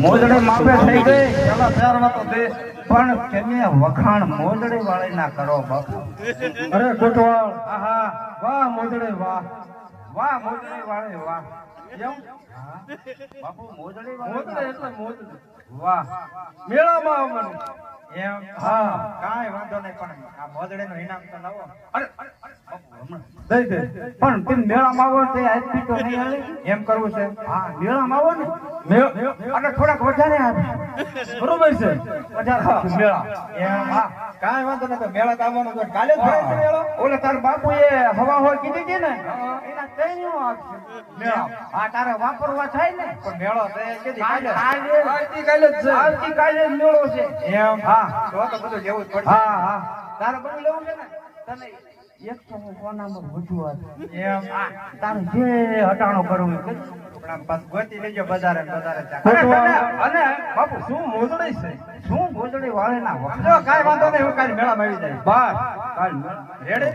મોજડે માપે થઈ ગઈ પેલા ફેરવા તો દે પણ કેને વખાણ મોજડે વાળી ના કરો બાપુ. અરે કોટવાળ, આહા વાહ મોજડે વાહ. વાહ મોજડે વાળે વાહ. કેમ? બાપુ મોજડે મોજડે વાળે એટલે મોજડે. વાહ. મેળામાં આવવાનું. એમ હા. કાંઈ વાંધો નહીં પણ આ મોજડે નું ઇનામ તો લાવો. અરે બાપુ હમણાં દઈ દે. પણ તેમ મેળામાં આવો તે આજથી તો નહીં હાલે એમ કરવું છે. હા મેળામાં આવો ને અને થોડાક વધારે આપે બરોબર છે. વધારે મેળા એમ. હા કાંઈ વાંધો નહીં તો મેળા તો આવવાનો તો કાલે જ ભરાય છે મેળો. ઓલે તાર બાપુએ હવા હોય કીધી હતી ને એના ત્રણેય આપશે મેળા. હા તારે વાપરવા થાય ને પણ મેળો તો કેદી કાલે આવતીકાલે જ છે. આવતીકાલે જ મેળો છે એમ. હા તો બધું લેવું જ પડશે. હા હા તારે બધું લેવું છે ને તને એક તો હું કોનામાં વધુ એમ. તારે જે હટાણો કરવું એ કરજો. પણ આમ પાછું ગોતી લેજો બજારે બજારે અને બાપુ શું મોજડે છે? શું ગોદડી વાળે ના કાંઈ વાંધો નહીં હું કાલે મેળામાં આવી જાય બસ કાલ રેડે